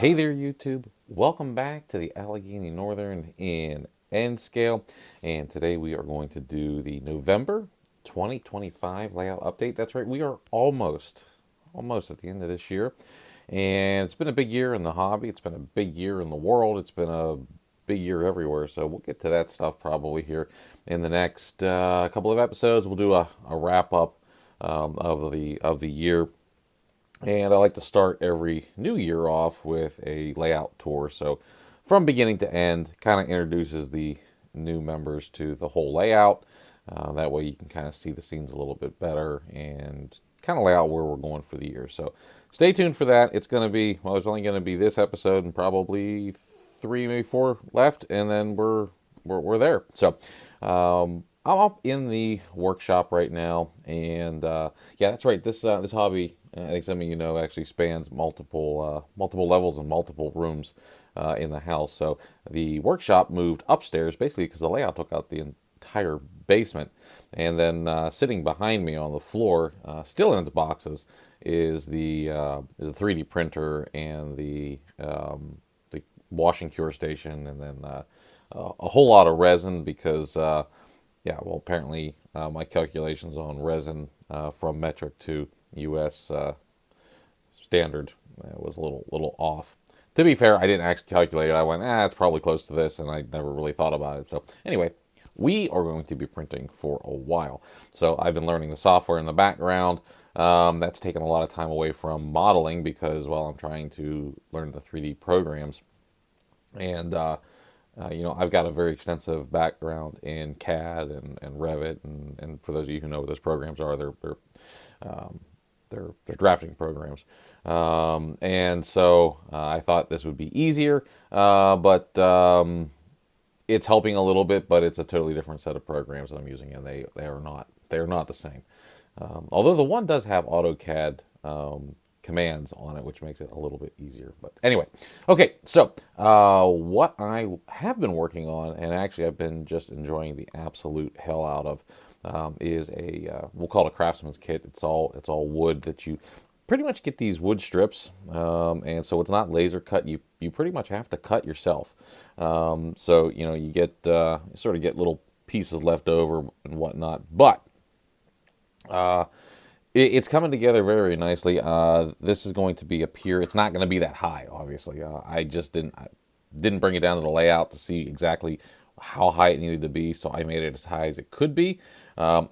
Hey there, YouTube. Welcome back to the Allegheny Northern in N-scale. And today we are going to do the November 2025 layout update. That's right, we are almost at the end of this year. And it's been a big year in the hobby. It's been a big year in the world. It's been a big year everywhere. So we'll get to that stuff probably here in the next couple of episodes. We'll do a wrap up of the year. And I like to start every new year off with a layout tour. So from beginning to end, kind of introduces the new members to the whole layout. That way you can kind of see the scenes a little bit better and kind of lay out where we're going for the year. So stay tuned for that. It's going to be, well, there's only going to be this episode and probably 3, maybe 4 left, and then we're there. So I'm up in the workshop right now, and yeah, that's right. This hobby, I think some of you know, actually spans multiple levels and multiple rooms in the house. So the workshop moved upstairs basically because the layout took out the entire basement, and then sitting behind me on the floor, still in its boxes, is the 3D printer and the washing cure station, and then a whole lot of resin because. Yeah, well, apparently my calculations on resin from metric to U.S. Standard was a little off. To be fair, I didn't actually calculate it. I went, it's probably close to this, and I never really thought about it. So anyway, we are going to be printing for a while. So I've been learning the software in the background. That's taken a lot of time away from modeling because, well, I'm trying to learn the 3D programs. And I've got a very extensive background in CAD and Revit, and for those of you who know what those programs are, they're drafting programs. And so I thought this would be easier, but it's helping a little bit, but it's a totally different set of programs that I'm using, and they are not the same. Although the one does have AutoCAD commands on it, which makes it a little bit easier. But anyway, okay, so what I have been working on, and actually I've been just enjoying the absolute hell out of, is we'll call it a craftsman's kit. It's all wood that you pretty much get these wood strips, and so it's not laser cut. You pretty much have to cut yourself. So you get you sort of get little pieces left over and whatnot, but it's coming together very, very nicely. This is going to be a pier. It's not going to be that high, obviously. I just didn't bring it down to the layout to see exactly how high it needed to be, so I made it as high as it could be,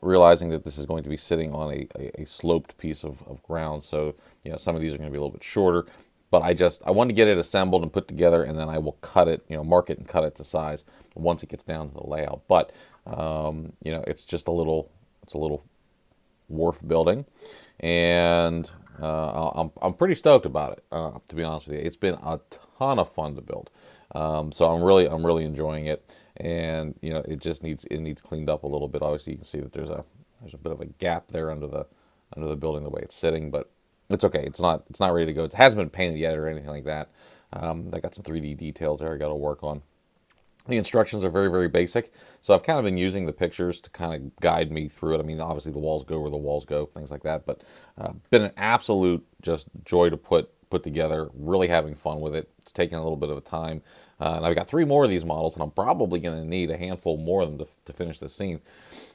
realizing that this is going to be sitting on a sloped piece of ground. So some of these are going to be a little bit shorter, but I want to get it assembled and put together, and then I will cut it, mark it and cut it to size once it gets down to the layout. But it's just a little wharf building, and I'm pretty stoked about it, to be honest with you. It's been a ton of fun to build, so I'm really enjoying it, and it just needs cleaned up a little bit. Obviously, you can see that there's a bit of a gap there under the building the way it's sitting, but it's okay. It's not ready to go. It hasn't been painted yet or anything like that. I got some 3D details there I got to work on. The instructions are very, very basic, so I've kind of been using the pictures to kind of guide me through it. I mean, obviously the walls go where the walls go, things like that, but been an absolute just joy to put together, really having fun with it. It's taking a little bit of a time, and I've got 3 more of these models, and I'm probably going to need a handful more of them to finish the scene.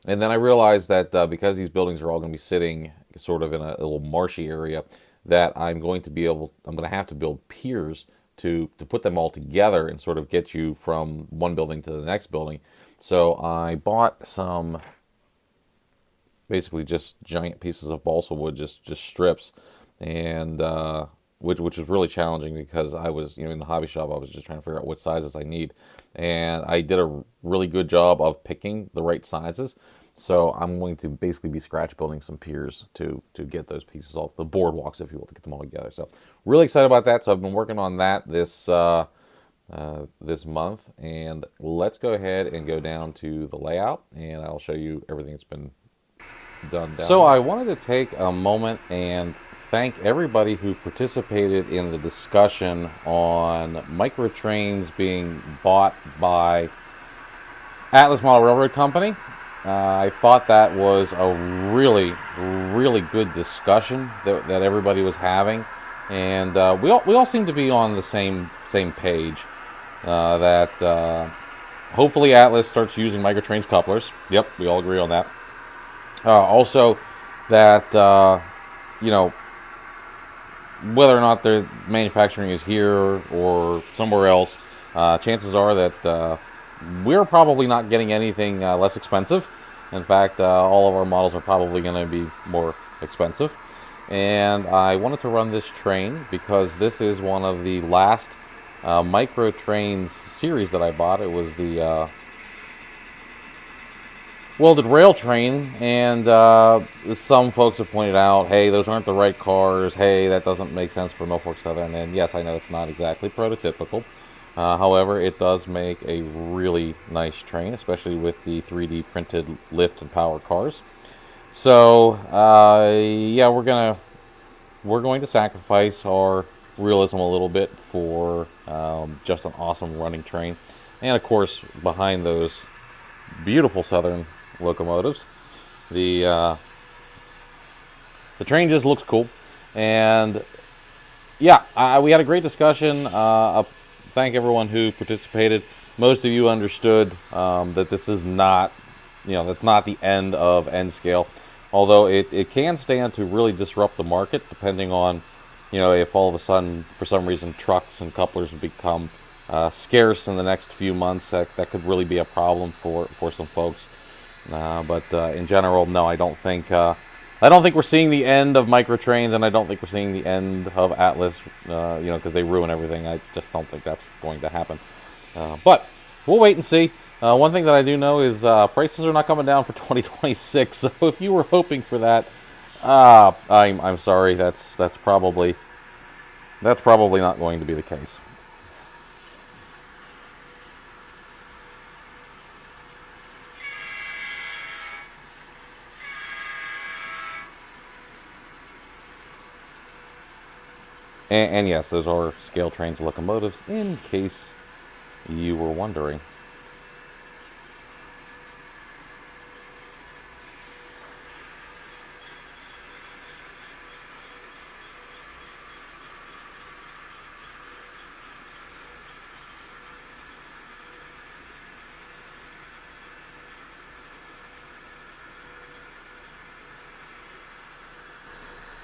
And then I realized that because these buildings are all going to be sitting sort of in a little marshy area, that I'm going to have to build piers to put them all together and sort of get you from one building to the next building. So I bought some basically just giant pieces of balsa wood, just strips, and which was really challenging because I was in the hobby shop. I was just trying to figure out what sizes I need, and I did a really good job of picking the right sizes. So I'm going to basically be scratch building some piers to get those pieces off the boardwalks, if you will, to get them all together. So really excited about that. So I've been working on that this month, and let's go ahead and go down to the layout, and I'll show you everything that's been done down. So I wanted to take a moment and thank everybody who participated in the discussion on microtrains being bought by Atlas Model Railroad Company. I thought that was a really, really good discussion that everybody was having. and we all seem to be on the same page that hopefully Atlas starts using Microtrain's couplers. Yep, we all agree on that. Also, that you know, whether or not the manufacturing is here or somewhere else, chances are that we're probably not getting anything less expensive. In fact, all of our models are probably going to be more expensive. And I wanted to run this train because this is one of the last micro trains series that I bought. It was the welded rail train, and some folks have pointed out, hey, those aren't the right cars, hey, that doesn't make sense for Norfolk Southern, and yes, I know it's not exactly prototypical. However, it does make a really nice train, especially with the 3D printed lift and power cars. So, yeah, we're going to sacrifice our realism a little bit for just an awesome running train. And of course, behind those beautiful Southern locomotives, the train just looks cool. And yeah, we had a great discussion. Thank everyone who participated. Most of you understood that this is not, that's not the end of N-scale. Although it can stand to really disrupt the market, depending on, if all of a sudden, for some reason, trucks and couplers become scarce in the next few months. That could really be a problem for some folks. But in general, no, I don't think we're seeing the end of microtrains, and I don't think we're seeing the end of Atlas. Because they ruin everything. I just don't think that's going to happen. But we'll wait and see. One thing that I do know is prices are not coming down for 2026. So if you were hoping for that, I'm sorry. That's probably not going to be the case. And yes, those are scale trains locomotives, in case you were wondering.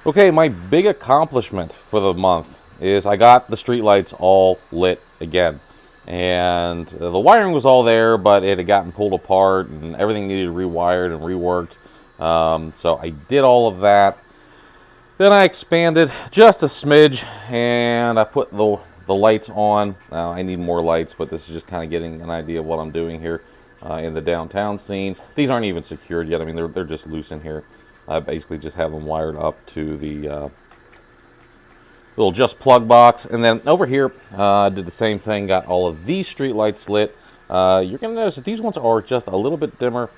Okay, my big accomplishment for the month is I got the streetlights all lit again. And the wiring was all there, but it had gotten pulled apart and everything needed rewired and reworked. So I did all of that. Then I expanded just a smidge and I put the lights on. I need more lights, but this is just kind of getting an idea of what I'm doing here in the downtown scene. These aren't even secured yet. I mean, they're just loose in here. I basically just have them wired up to the little just plug box. And then over here, I did the same thing, got all of these street lights lit. You're going to notice that these ones are just a little bit dimmer.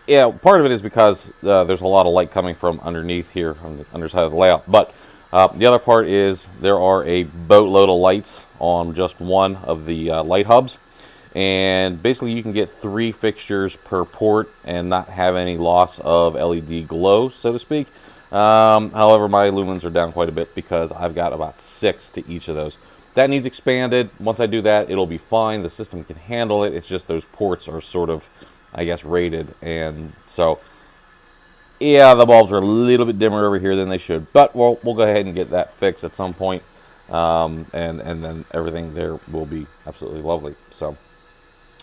Yeah, part of it is because there's a lot of light coming from underneath here on the underside of the layout. But the other part is there are a boatload of lights on just one of the light hubs. And basically you can get 3 fixtures per port and not have any loss of LED glow, so to speak. However, my lumens are down quite a bit because I've got about 6 to each of those. That needs expanded. Once I do that, it'll be fine. The system can handle it. It's just those ports are sort of, I guess, rated. And so, yeah, the bulbs are a little bit dimmer over here than they should. But we'll go ahead and get that fixed at some point. And then everything there will be absolutely lovely. So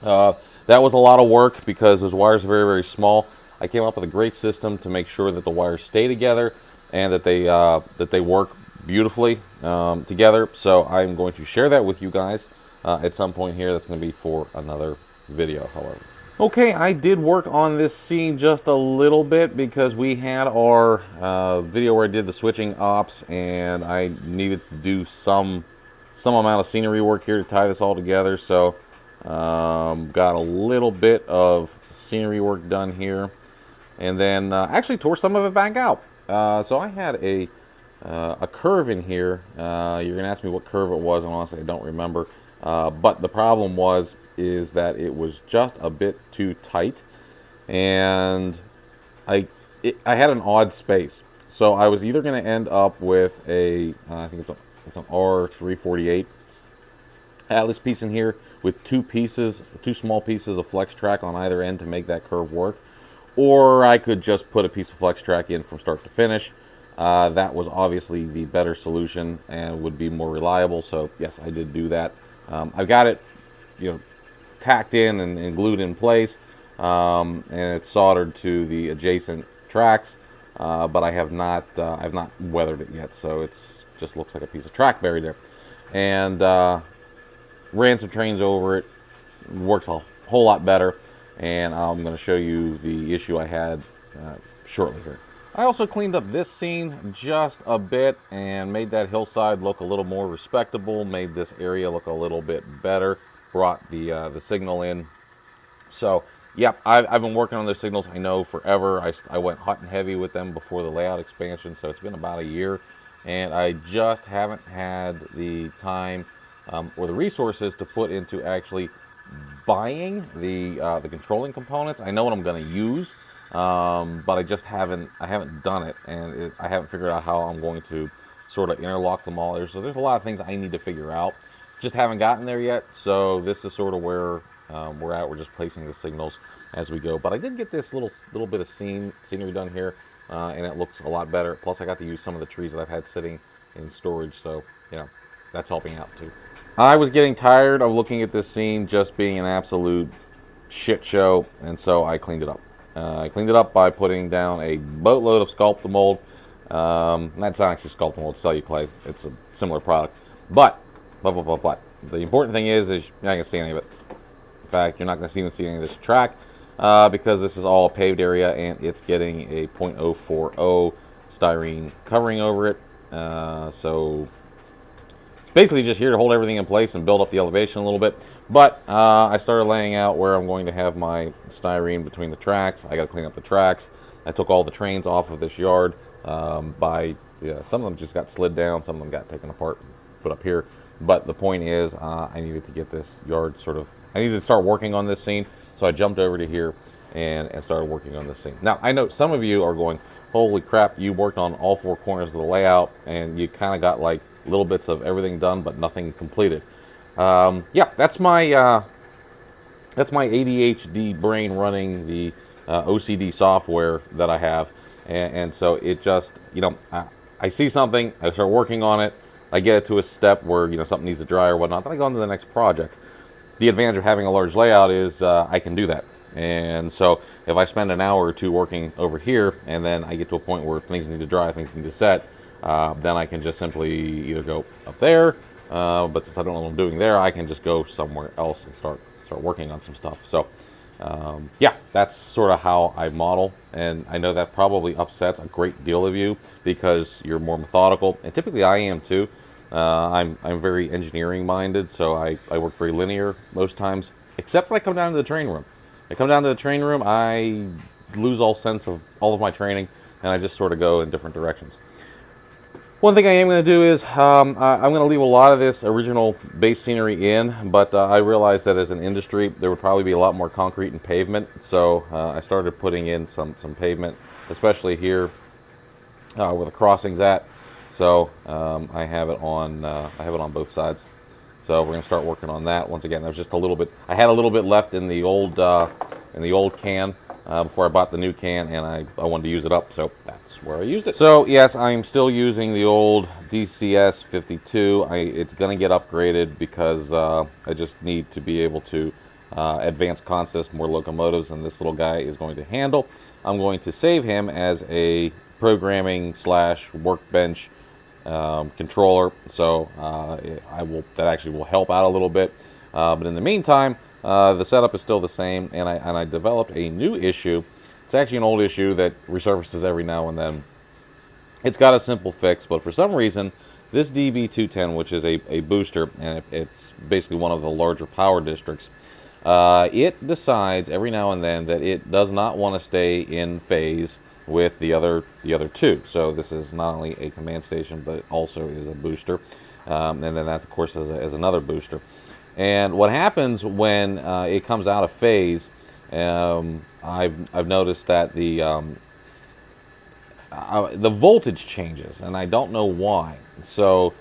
that was a lot of work because those wires are very, very small. I came up with a great system to make sure that the wires stay together and that they work beautifully together. So I'm going to share that with you guys at some point here. That's going to be for another video, however. Okay, I did work on this scene just a little bit because we had our video where I did the switching ops, and I needed to do some amount of scenery work here to tie this all together. So got a little bit of scenery work done here, and then actually tore some of it back out. So I had a curve in here. You're gonna ask me what curve it was, and honestly I don't remember. But the problem is that it was just a bit too tight, and I had an odd space. So I was either going to end up with I think it's an R348 Atlas piece in here with two small pieces of flex track on either end to make that curve work, or I could just put a piece of flex track in from start to finish. That was obviously the better solution and would be more reliable. So yes, I did do that. I've got it, tacked in and glued in place, and it's soldered to the adjacent tracks. But I've not weathered it yet, so it's just looks like a piece of track buried there. And ran some trains over it. Works a whole lot better, and I'm going to show you the issue I had shortly here. I also cleaned up this scene just a bit and made that hillside look a little more respectable, made this area look a little bit better, brought the signal in. So, yeah, I've been working on those signals, I know, forever. I went hot and heavy with them before the layout expansion, so it's been about a year, and I just haven't had the time or the resources to put into actually buying the controlling components. I know what I'm going to use, but I just haven't done it, and I haven't figured out how I'm going to sort of interlock them all. There's a lot of things I need to figure out. Just haven't gotten there yet, so this is sort of where we're at. We're just placing the signals as we go. But I did get this little bit of scenery done here, and it looks a lot better. Plus, I got to use some of the trees that I've had sitting in storage, so that's helping out too. I was getting tired of looking at this scene just being an absolute shit show, and so I cleaned it up. I cleaned it up by putting down a boatload of Sculpt-A-Mold. That's not actually Sculpt-A-Mold, it's Celluclay. It's a similar product. But the important thing is you're not going to see any of it. In fact, you're not going to even see any of this track because this is all a paved area, and it's getting a .040 styrene covering over it. So it's basically just here to hold everything in place and build up the elevation a little bit. But I started laying out where I'm going to have my styrene between the tracks. I got to clean up the tracks. I took all the trains off of this yard. Some of them just got slid down. Some of them got taken apart and put up here. But the point is, I needed to get this yard I needed to start working on this scene. So I jumped over to here and started working on this scene. Now, I know some of you are going, holy crap, you worked on all four corners of the layout and you kind of got like little bits of everything done, but nothing completed. That's my ADHD brain running the OCD software that I have. And so it just, I see something, I start working on it, I get it to a step where something needs to dry or whatnot, then I go on to the next project. The advantage of having a large layout is I can do that. And so if I spend an hour or two working over here and then I get to a point where things need to dry, things need to set, then I can just simply either go up there, but since I don't know what I'm doing there, I can just go somewhere else and start working on some stuff. So that's sort of how I model, and I know that probably upsets a great deal of you because you're more methodical, and typically I am too. I'm very engineering minded, so I work very linear most times, except when I come down to the train room. I lose all sense of all of my training, and I just sort of go in different directions. One thing I am going to do is I'm going to leave a lot of this original base scenery in, but I realized that as an industry there would probably be a lot more concrete and pavement, so I started putting in some pavement, especially here where the crossing's at. So I have it on both sides. So we're going to start working on that. Once again, there's just a little bit. I had a little bit left in the old can before I bought the new can, and I wanted to use it up, so that's where I used it. So yes, I'm still using the old DCS 52. It's going to get upgraded because I just need to be able to advance consist more locomotives than this little guy is going to handle. I'm going to save him as a programming / workbench controller, so that actually will help out a little bit. But in the meantime, the setup is still the same, and I developed a new issue. It's actually an old issue that resurfaces every now and then. It's got a simple fix, but for some reason, this DB210, which is a booster, and it's basically one of the larger power districts, it decides every now and then that it does not want to stay in phase with the other two. So this is not only a command station, but also is a booster, and then that of course is another booster. And what happens when it comes out of phase, I've noticed that the voltage changes, and I don't know why. So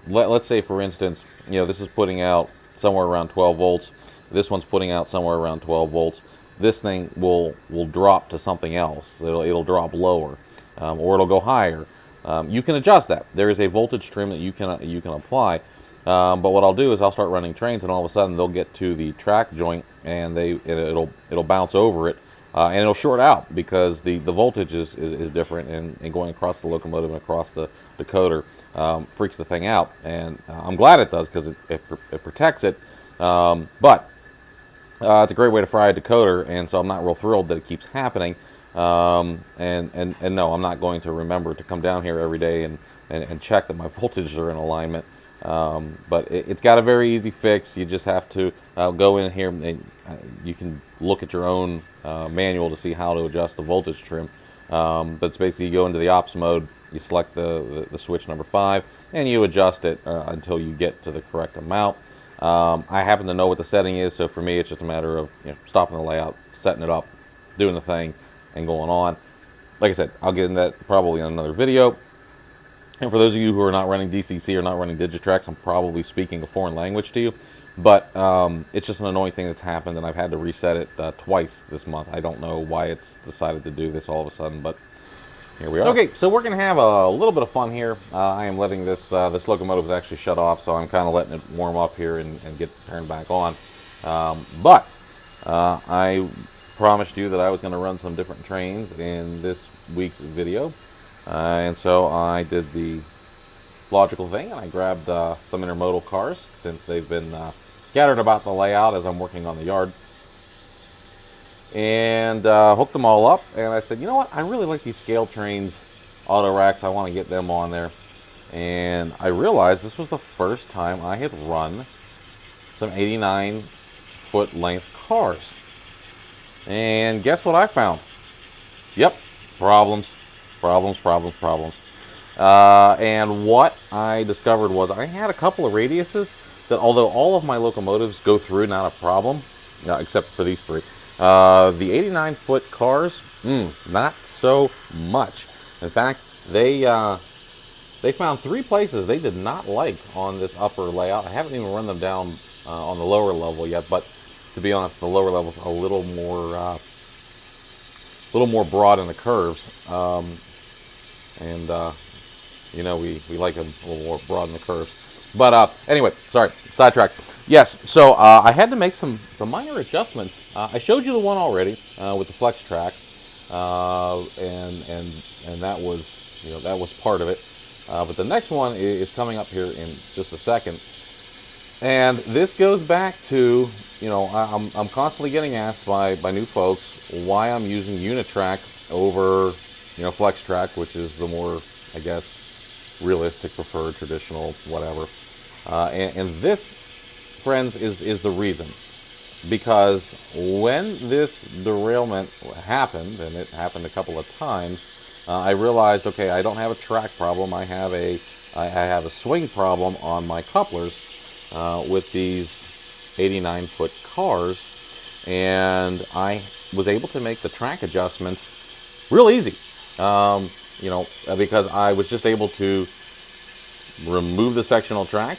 let's say, for instance, this is putting out somewhere around 12 volts. This one's putting out somewhere around 12 volts. This thing will drop to something else. It'll drop lower, or it'll go higher. You can adjust that. There is a voltage trim that you can apply. But what I'll do is I'll start running trains, and all of a sudden they'll get to the track joint, and it'll bounce over it, and it'll short out because the voltage is different, and going across the locomotive and across the decoder freaks the thing out. And I'm glad it does, because it protects it. But it's a great way to fry a decoder, and so I'm not real thrilled that it keeps happening. And no, I'm not going to remember to come down here every day and check that my voltages are in alignment. But it's got a very easy fix. You just have to go in here, and you can look at your own manual to see how to adjust the voltage trim. But it's basically, you go into the ops mode, you select the switch number 5, and you adjust it until you get to the correct amount. I happen to know what the setting is, so for me it's just a matter of stopping the layout, setting it up, doing the thing, and going on. Like I said, I'll get into that probably in another video. And for those of you who are not running DCC or not running Digitrax, I'm probably speaking a foreign language to you. But it's just an annoying thing that's happened, and I've had to reset it twice this month. I don't know why it's decided to do this all of a sudden, but here we are. Okay, so we're going to have a little bit of fun here. I am letting this locomotive is actually shut off, so I'm kind of letting it warm up here and get turned back on. But I promised you that I was going to run some different trains in this week's video. And so I did the logical thing, and I grabbed some Intermodal cars, since they've been scattered about the layout as I'm working on the yard, and hooked them all up. And I said, you know what, I really like these scale trains auto racks. I want to get them on there. And I realized this was the first time I had run some 89-foot length cars. And guess what I found? Yep, problems. And what I discovered was I had a couple of radiuses that, although all of my locomotives go through, not a problem, except for these three. The 89-foot cars, not so much. In fact, they found 3 places they did not like on this upper layout. I haven't even run them down on the lower level yet, but to be honest, the lower level's a little more broad in the curves. We like them a little more broad in the curves. But anyway, sorry, sidetrack. Yes, so I had to make some minor adjustments. I showed you the one already with the flex track, and that was part of it. But the next one is coming up here in just a second, and this goes back to I'm constantly getting asked by new folks why I'm using Unitrack over flex track, which is the more, I guess, realistic, preferred, traditional, whatever. And this, friends, is the reason. Because when this derailment happened, and it happened a couple of times, I realized, okay, I don't have a track problem. I have a swing problem on my couplers with these 89-foot cars, and I was able to make the track adjustments real easy. Because I was just able to remove the sectional track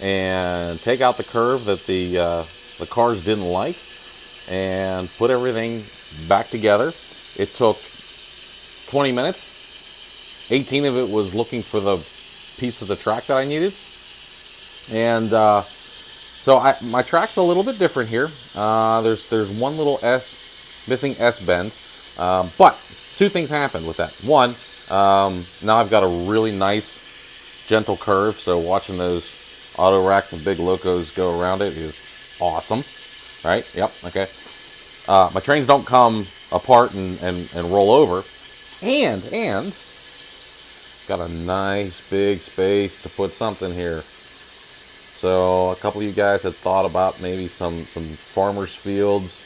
and take out the curve that the cars didn't like, and put everything back together. It took 20 minutes. 18 of it was looking for the piece of the track that I needed. And so my track's a little bit different here. There's one little missing S bend, but 2 things happened with that. One, now I've got a really nice, gentle curve, so watching those auto racks and big locos go around it is awesome, right? Yep, okay. My trains don't come apart and roll over, and got a nice big space to put something here. So a couple of you guys had thought about maybe some farmers fields.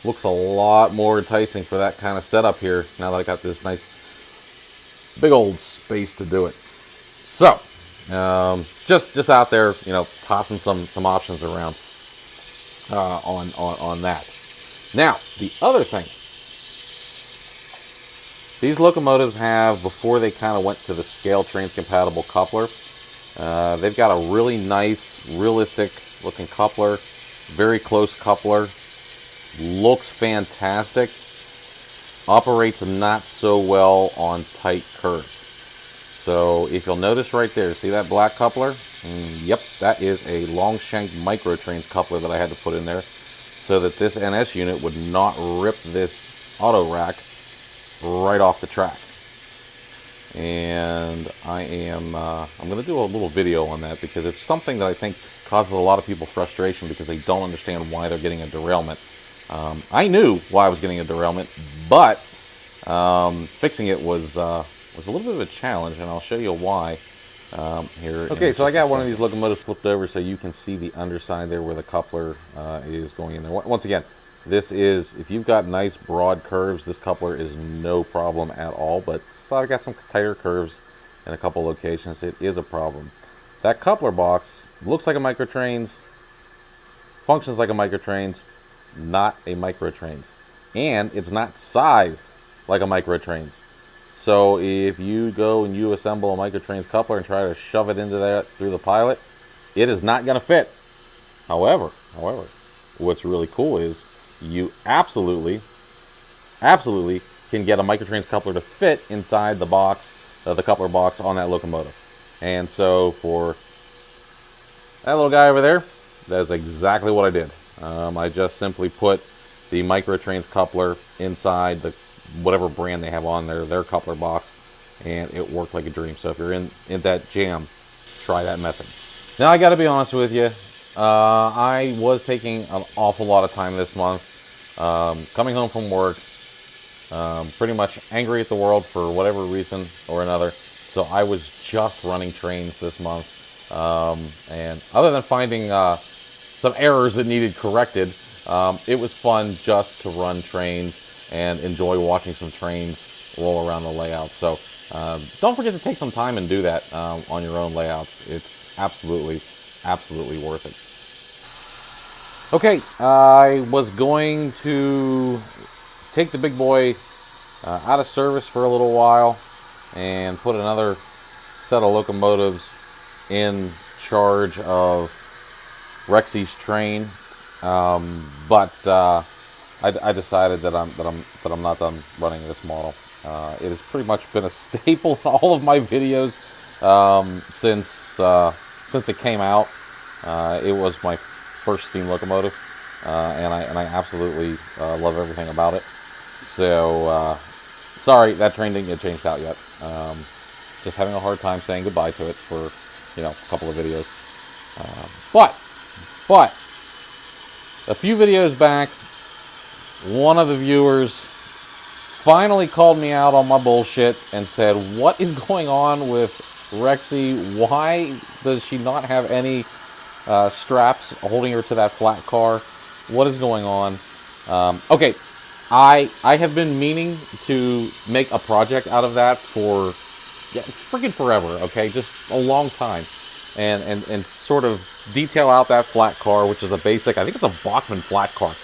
Looks a lot more enticing for that kind of setup here now that I got this nice big old space to do it. So just out there, tossing some options around on that. Now the other thing These locomotives have, before they kind of went to the scale trains compatible coupler, they've got a really nice, realistic looking coupler, very close coupler, looks fantastic, operates not so well on tight curves. So if you'll notice right there, see that black coupler? Yep, that is a long shank micro trains coupler that I had to put in there so that this NS unit would not rip this auto rack right off the track. And I'm going to do a little video on that because it's something that I think causes a lot of people frustration because they don't understand why they're getting a derailment. I knew why I was getting a derailment, but fixing it was a little bit of a challenge, and I'll show you why here. Okay, so I got one of these locomotives flipped over so you can see the underside there where the coupler is going in there. Once again, this is, if you've got nice broad curves, this coupler is no problem at all, but so I've got some tighter curves in a couple locations. It is a problem. That coupler box looks like a microtrains, functions like a microtrains, not a microtrains, and it's not sized like a microtrains. So if you go and you assemble a microtrains coupler and try to shove it into that through the pilot, it is not going to fit. However, what's really cool is you absolutely can get a microtrains coupler to fit inside the box, the coupler box on that locomotive. And so for that little guy over there, that is exactly what I did. I just simply put the microtrains coupler inside the whatever brand they have on their coupler box, and it worked like a dream. So if you're in that jam, try that method. Now I got to be honest with you, I was taking an awful lot of time this month, coming home from work, pretty much angry at the world for whatever reason or another. So I was just running trains this month, and other than finding some errors that needed corrected, it was fun just to run trains and enjoy watching some trains roll around the layout. So don't forget to take some time and do that on your own layouts. It's absolutely worth it. Okay, I was going to take the big boy out of service for a little while and put another set of locomotives in charge of Rexy's train, but I decided that I'm not done running this model. It has pretty much been a staple in all of my videos since it came out. It was my first steam locomotive, and I absolutely love everything about it. So sorry that train didn't get changed out yet. Just having a hard time saying goodbye to it for a couple of videos. But a few videos back, one of the viewers finally called me out on my bullshit and said, what is going on with Rexy? Why does she not have any straps holding her to that flat car? What is going on? Okay, I have been meaning to make a project out of that for freaking forever, okay? Just a long time. And sort of detail out that flat car, which is a basic, I think it's a Bachmann flat car.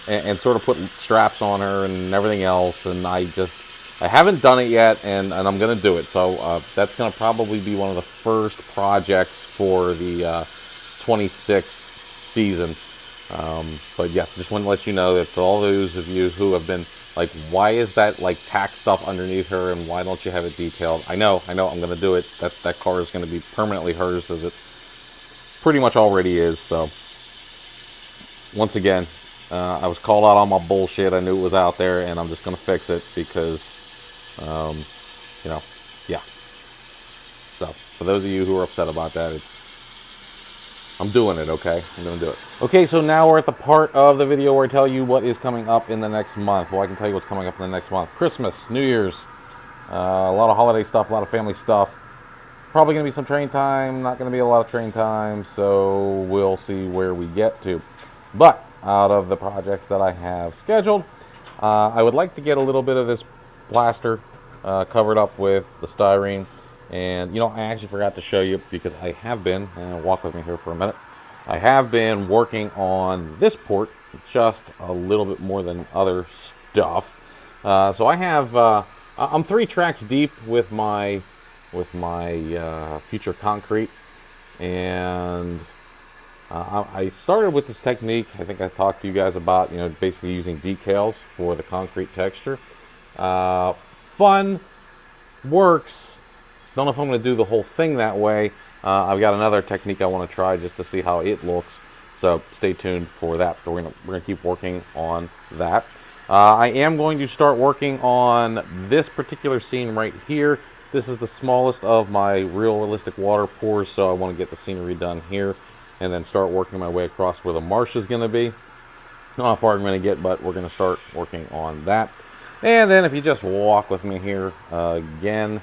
And sort of put straps on her and everything else, and I haven't done it yet, and I'm going to do it. So that's going to probably be one of the first projects for the 26 season. But yes, just want to let you know that for all those of you who have been like, why is that like tack stuff underneath her, and why don't you have it detailed? I know, I'm going to do it. That car is going to be permanently hers, as it pretty much already is. So once again, I was called out on my bullshit. I knew it was out there, and I'm just going to fix it because, yeah. So for those of you who are upset about that, I'm doing it, okay? I'm going to do it. Okay, so now we're at the part of the video where I tell you what is coming up in the next month. Well, I can tell you what's coming up in the next month. Christmas, New Year's, a lot of holiday stuff, a lot of family stuff. Probably going to be some train time, not going to be a lot of train time, so we'll see where we get to. But out of the projects that I have scheduled, I would like to get a little bit of this plaster covered up with the styrene. And, I actually forgot to show you because I have been, walk with me here for a minute, I have been working on this port just a little bit more than other stuff. So I have I'm 3 tracks deep with my future concrete, and I started with this technique. I think I talked to you guys about, basically using decals for the concrete texture. Fun, works. Don't know if I'm going to do the whole thing that way. I've got another technique I want to try just to see how it looks. So stay tuned for that. We're gonna keep working on that. I am going to start working on this particular scene right here. This is the smallest of my realistic water pours, so I want to get the scenery done here and then start working my way across where the marsh is going to be. Not how far I'm going to get, but we're going to start working on that. And then if you just walk with me here again.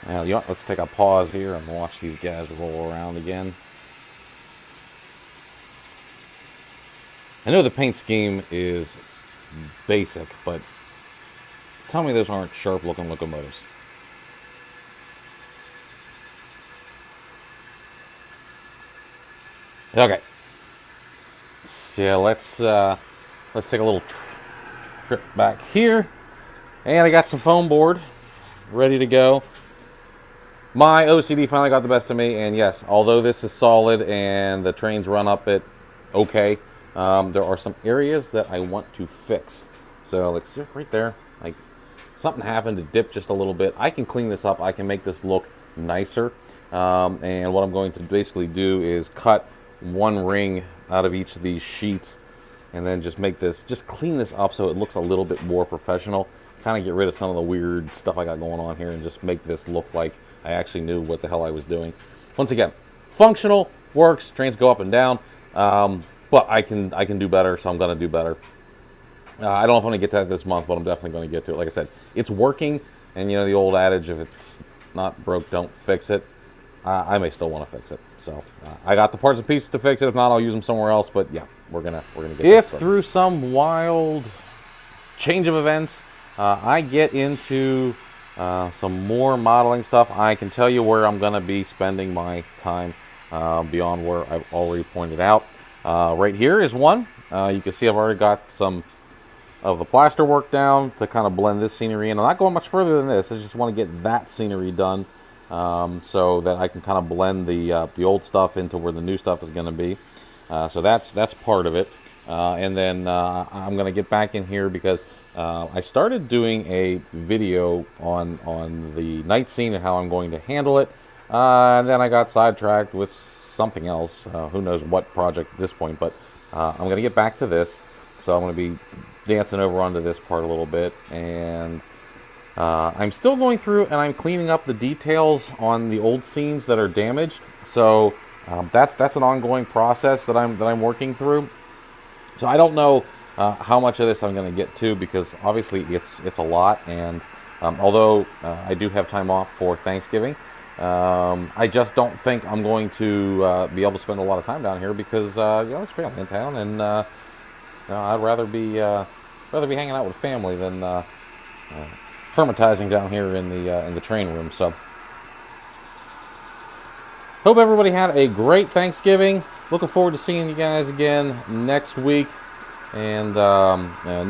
Now, let's take a pause here and watch these guys roll around again. I know the paint scheme is basic, but tell me those aren't sharp-looking locomotives. Okay. So let's take a little trip back here, and I got some foam board ready to go. My OCD finally got the best of me, and yes, although this is solid and the trains run up it okay, there are some areas that I want to fix. So let's see right there. Like something happened, it dipped just a little bit. I can clean this up. I can make this look nicer. And what I'm going to basically do is cut one ring out of each of these sheets, and then just clean this up so it looks a little bit more professional. Kind of get rid of some of the weird stuff I got going on here and just make this look like I actually knew what the hell I was doing. Once again, functional, works, trains go up and down, but I can do better, so I'm going to do better. I don't know if I'm going to get to that this month, but I'm definitely going to get to it. Like I said, it's working, and the old adage, if it's not broke, don't fix it. I may still want to fix it. So I got the parts and pieces to fix it. If not, I'll use them somewhere else. But yeah, we're gonna get. If through some wild change of events, I get into some more modeling stuff, I can tell you where I'm gonna be spending my time beyond where I've already pointed out. Right here is one. You can see I've already got some of the plaster work down to kind of blend this scenery in. I'm not going much further than this. I just want to get that scenery done. So that I can kind of blend the old stuff into where the new stuff is going to be. So that's part of it. And then I'm going to get back in here because I started doing a video on the night scene and how I'm going to handle it. And then I got sidetracked with something else. Who knows what project at this point. But I'm going to get back to this. So I'm going to be dancing over onto this part a little bit. And I'm still going through and I'm cleaning up the details on the old scenes that are damaged. So that's an ongoing process that I'm working through. So I don't know how much of this I'm going to get to, because obviously it's a lot. And although I do have time off for Thanksgiving, I just don't think I'm going to be able to spend a lot of time down here because it's family in town, and I'd rather be hanging out with family than hermitizing down here in the train room. So hope everybody had a great Thanksgiving. Looking forward to seeing you guys again next week. And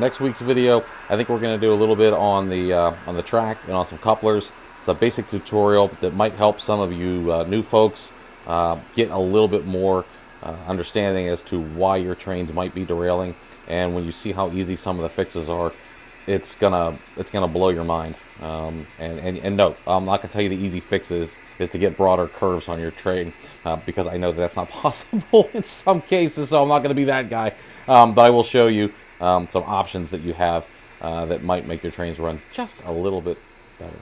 next week's video, I think we're going to do a little bit on the track and on some couplers. It's a basic tutorial that might help some of you new folks get a little bit more understanding as to why your trains might be derailing. And when you see how easy some of the fixes are, it's gonna blow your mind. And no, I'm not gonna tell you the easy fixes is to get broader curves on your train, because I know that's not possible in some cases. So I'm not gonna be that guy. But I will show you some options that you have that might make your trains run just a little bit better.